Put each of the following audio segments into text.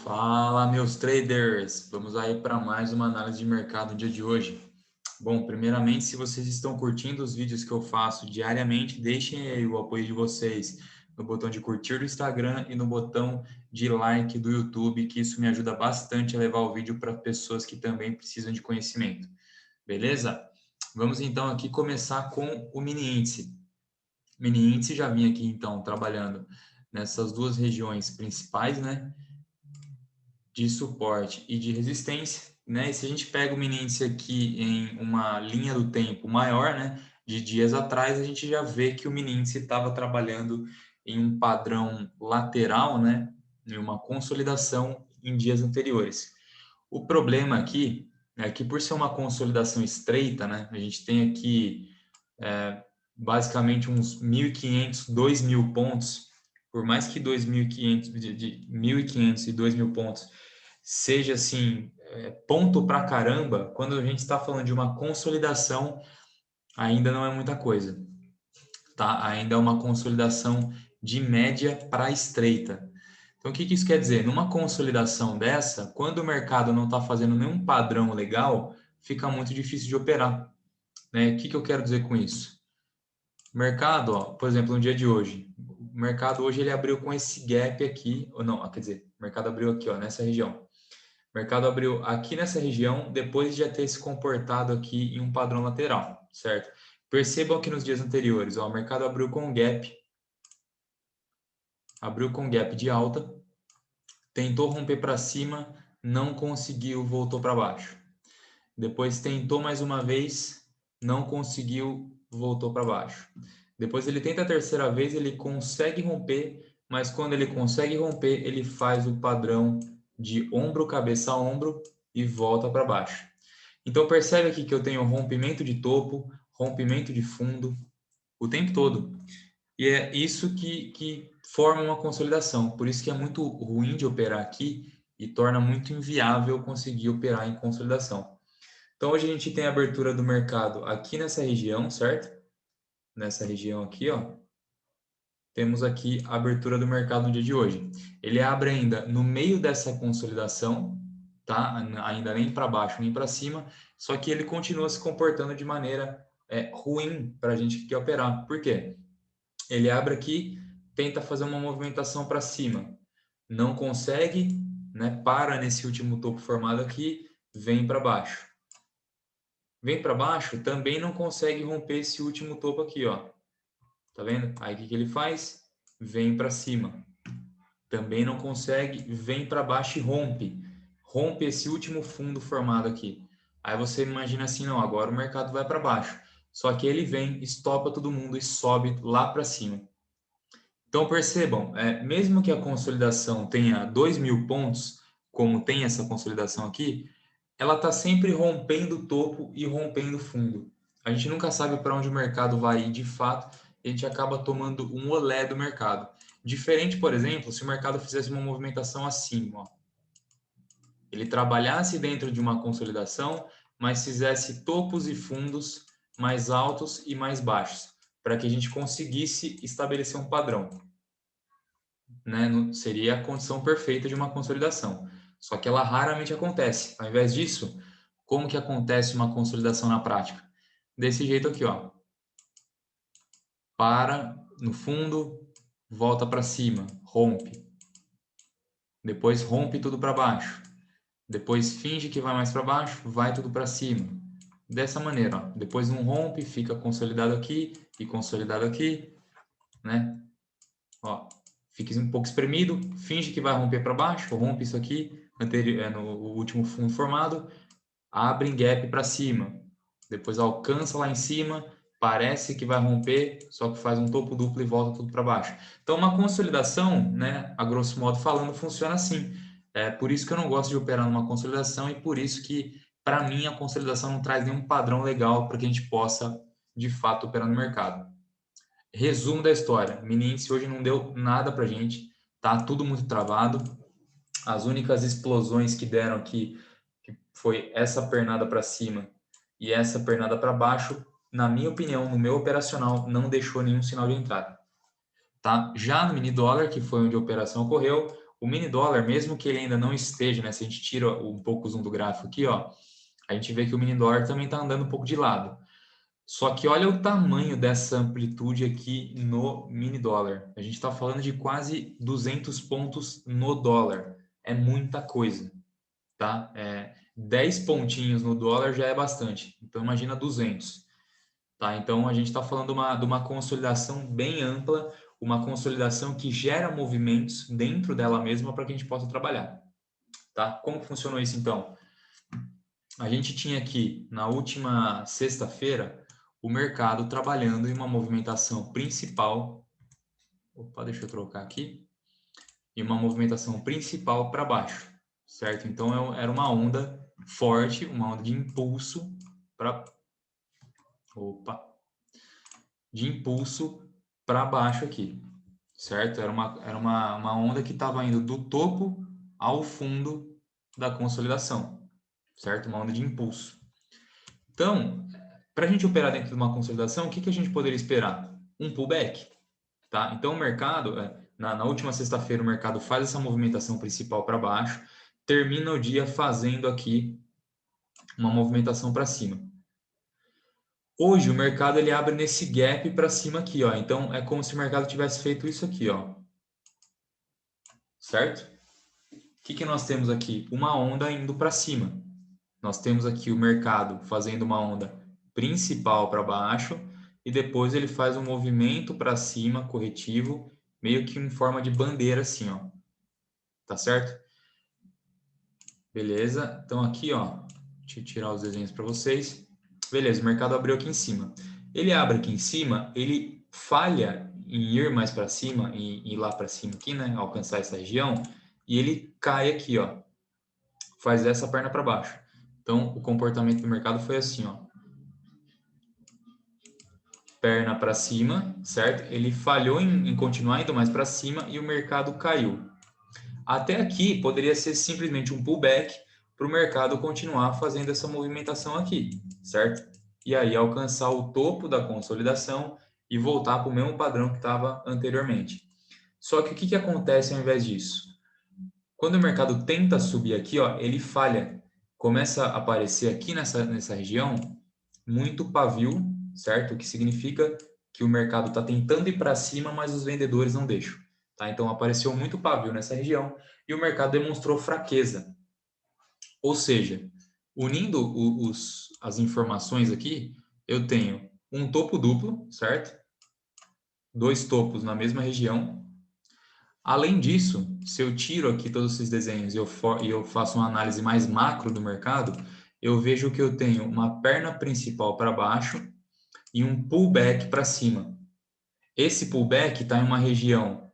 Fala, meus traders! Vamos aí para mais uma análise de mercado no dia de hoje. Bom, primeiramente, se vocês estão curtindo os vídeos que eu faço diariamente, deixem aí o apoio de vocês no botão de curtir do Instagram e no botão de like do YouTube, que isso me ajuda bastante a levar o vídeo para pessoas que também precisam de conhecimento. Beleza? Vamos então aqui começar com o mini índice. O mini índice já vinha aqui então trabalhando nessas duas regiões principais, né? De suporte e de resistência, né? E se a gente pega o mini índice aqui em uma linha do tempo maior, né, de dias atrás, a gente já vê que o mini índice estava trabalhando em um padrão lateral, né, em uma consolidação em dias anteriores. O problema aqui é que por ser uma consolidação estreita, né, a gente tem aqui basicamente uns 1.500, 2.000 pontos, por mais que 2.500, de 1.500 e 2.000 pontos seja assim, ponto pra caramba, quando a gente está falando de uma consolidação, ainda não é muita coisa, tá? Ainda é uma consolidação de média para estreita. Então, o que isso quer dizer? Numa consolidação dessa, quando o mercado não está fazendo nenhum padrão legal, fica muito difícil de operar, né? O que eu quero dizer com isso? O mercado, ó, por exemplo, no dia de hoje, o mercado hoje ele abriu com esse gap aqui, ou não, quer dizer, o mercado abriu aqui, ó, nessa região. O mercado abriu aqui nessa região depois de já ter se comportado aqui em um padrão lateral, certo? Percebam que nos dias anteriores, ó, o mercado abriu com gap de alta, tentou romper para cima, não conseguiu, voltou para baixo. Depois tentou mais uma vez, não conseguiu, voltou para baixo. Depois ele tenta a terceira vez, ele consegue romper, mas quando ele consegue romper, ele faz o padrão de ombro, cabeça a ombro e volta para baixo. Então percebe aqui que eu tenho rompimento de topo, rompimento de fundo o tempo todo. E é isso que forma uma consolidação. Por isso que é muito ruim de operar aqui e torna muito inviável conseguir operar em consolidação. Então hoje a gente tem a abertura do mercado aqui nessa região, certo? Nessa região aqui, ó. Temos aqui a abertura do mercado no dia de hoje. Ele abre ainda no meio dessa consolidação, tá? Ainda nem para baixo nem para cima, só que ele continua se comportando de maneira ruim para a gente que quer operar. Por quê? Ele abre aqui, tenta fazer uma movimentação para cima, não consegue, né? Para nesse último topo formado aqui, vem para baixo. Vem para baixo, também não consegue romper esse último topo aqui, ó. Tá vendo? Aí o que ele faz? Vem para cima. Também não consegue, vem para baixo e rompe. Rompe esse último fundo formado aqui. Aí você imagina assim, não, agora o mercado vai para baixo. Só que ele vem, estopa todo mundo e sobe lá para cima. Então percebam, mesmo que a consolidação tenha 2.000 pontos, como tem essa consolidação aqui, ela está sempre rompendo o topo e rompendo o fundo. A gente nunca sabe para onde o mercado vai ir de fato, e a gente acaba tomando um olé do mercado. Diferente, por exemplo, se o mercado fizesse uma movimentação assim, ó. Ele trabalhasse dentro de uma consolidação, mas fizesse topos e fundos mais altos e mais baixos, para que a gente conseguisse estabelecer um padrão, né? Seria a condição perfeita de uma consolidação. Só que ela raramente acontece. Ao invés disso, como que acontece uma consolidação na prática? Desse jeito aqui, ó. Para no fundo, volta para cima, rompe. Depois rompe tudo para baixo. Depois finge que vai mais para baixo, vai tudo para cima. Dessa maneira, ó. Depois não rompe, fica consolidado aqui e consolidado aqui, né? Ó, fica um pouco espremido, finge que vai romper para baixo, rompe isso aqui, no último fundo formado, abre em gap para cima, depois alcança lá em cima, parece que vai romper, só que faz um topo duplo e volta tudo para baixo. Então, uma consolidação, né, a grosso modo falando, funciona assim. É por isso que eu não gosto de operar numa consolidação e por isso que, para mim, a consolidação não traz nenhum padrão legal para que a gente possa, de fato, operar no mercado. Resumo da história: mini índice hoje não deu nada para a gente, tá tudo muito travado. As únicas explosões que deram aqui, que foi essa pernada para cima e essa pernada para baixo, na minha opinião, no meu operacional, não deixou nenhum sinal de entrada. Tá? Já no mini dólar, que foi onde a operação ocorreu, o mini dólar, mesmo que ele ainda não esteja, né? Se a gente tira um pouco o zoom do gráfico aqui, ó, a gente vê que o mini dólar também está andando um pouco de lado. Só que olha o tamanho dessa amplitude aqui no mini dólar. A gente está falando de quase 200 pontos no dólar. É muita coisa, tá? 10 pontinhos no dólar já é bastante. Então imagina 200. Tá? Então, a gente está falando de uma consolidação bem ampla, uma consolidação que gera movimentos dentro dela mesma para que a gente possa trabalhar. Tá? Como funcionou isso, então? A gente tinha aqui, na última sexta-feira, o mercado trabalhando em uma movimentação principal. Opa, deixa eu trocar aqui. Em uma movimentação principal para baixo, certo? Então, era uma onda forte, uma onda de impulso para... Opa! De impulso para baixo aqui, certo? Era uma onda que estava indo do topo ao fundo da consolidação, certo? Uma onda de impulso. Então, para a gente operar dentro de uma consolidação, o que a gente poderia esperar? Um pullback, tá? Então, o mercado, na última sexta-feira, o mercado faz essa movimentação principal para baixo, termina o dia fazendo aqui uma movimentação para cima. Hoje o mercado ele abre nesse gap para cima aqui, ó. Então é como se o mercado tivesse feito isso aqui, ó. Certo? O que nós temos aqui? Uma onda indo para cima. Nós temos aqui o mercado fazendo uma onda principal para baixo e depois ele faz um movimento para cima corretivo, meio que em forma de bandeira assim, ó. Tá certo? Beleza? Então aqui, ó, deixa eu tirar os desenhos para vocês. Beleza, o mercado abriu aqui em cima. Ele abre aqui em cima, ele falha em ir mais para cima, e ir lá para cima aqui, né? Alcançar essa região, e ele cai aqui, ó. Faz essa perna para baixo. Então, o comportamento do mercado foi assim, ó. Perna para cima, certo? Ele falhou em continuar indo mais para cima e o mercado caiu. Até aqui poderia ser simplesmente um pullback para o mercado continuar fazendo essa movimentação aqui, certo? E aí alcançar o topo da consolidação e voltar para o mesmo padrão que estava anteriormente. Só que o que acontece ao invés disso? Quando o mercado tenta subir aqui, ó, ele falha. Começa a aparecer aqui nessa região muito pavio, certo? O que significa que o mercado está tentando ir para cima, mas os vendedores não deixam. Tá? Então apareceu muito pavio nessa região e o mercado demonstrou fraqueza. Ou seja, unindo as informações aqui, eu tenho um topo duplo, certo? Dois topos na mesma região. Além disso, se eu tiro aqui todos esses desenhos e eu faço uma análise mais macro do mercado, eu vejo que eu tenho uma perna principal para baixo e um pullback para cima. Esse pullback está em uma região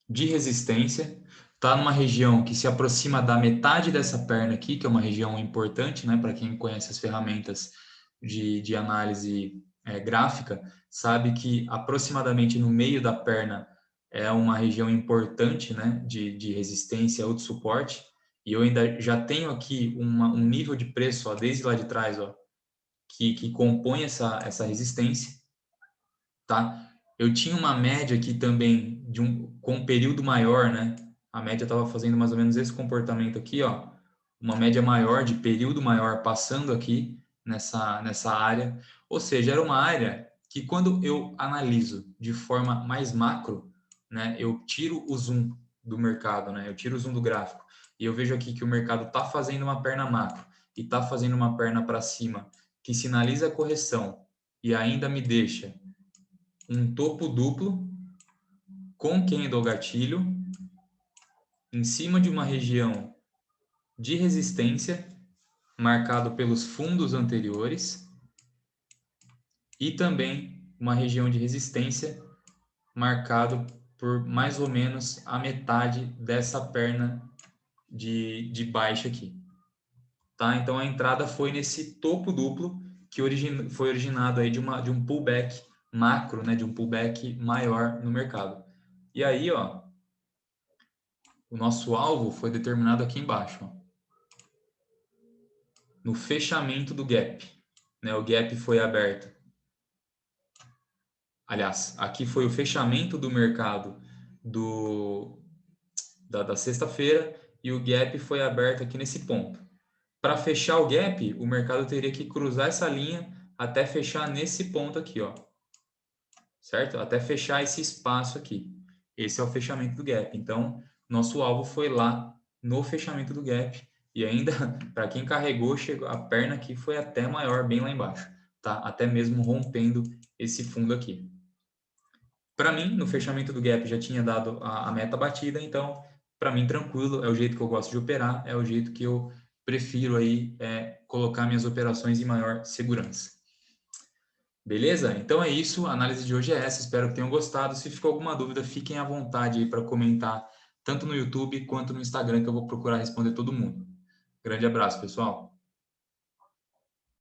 de resistência, está numa região que se aproxima da metade dessa perna aqui, que é uma região importante, né, para quem conhece as ferramentas de análise gráfica, sabe que aproximadamente no meio da perna é uma região importante, né, de resistência ou de suporte, e eu ainda já tenho aqui um nível de preço, ó, desde lá de trás, ó, que compõe essa resistência, tá? Eu tinha uma média aqui também com um período maior, né? A média estava fazendo mais ou menos esse comportamento aqui, ó, uma média maior de período maior passando aqui nessa área, ou seja, era uma área que quando eu analiso de forma mais macro, né, eu tiro o zoom do mercado, né? Eu tiro o zoom do gráfico e eu vejo aqui que o mercado está fazendo uma perna macro e está fazendo uma perna para cima que sinaliza a correção e ainda me deixa um topo duplo com candle gatilho em cima de uma região de resistência marcado pelos fundos anteriores e também uma região de resistência marcado por mais ou menos a metade dessa perna de baixa aqui. Tá? Então a entrada foi nesse topo duplo que foi originado aí de um pullback macro, né, de um pullback maior no mercado. E aí, ó, o nosso alvo foi determinado aqui embaixo, ó, no fechamento do gap, né? O gap foi aberto. Aliás, aqui foi o fechamento do mercado da sexta-feira e o gap foi aberto aqui nesse ponto. Para fechar o gap, o mercado teria que cruzar essa linha até fechar nesse ponto aqui, ó. Certo? Até fechar esse espaço aqui. Esse é o fechamento do gap. Então, nosso alvo foi lá no fechamento do gap. E ainda, para quem carregou, chegou, a perna aqui foi até maior, bem lá embaixo. Tá? Até mesmo rompendo esse fundo aqui. Para mim, no fechamento do gap já tinha dado a meta batida, então, para mim, tranquilo, é o jeito que eu gosto de operar, é o jeito que eu prefiro aí colocar minhas operações em maior segurança. Beleza? Então é isso, a análise de hoje é essa, espero que tenham gostado. Se ficou alguma dúvida, fiquem à vontade aí para comentar, tanto no YouTube quanto no Instagram, que eu vou procurar responder todo mundo. Grande abraço, pessoal!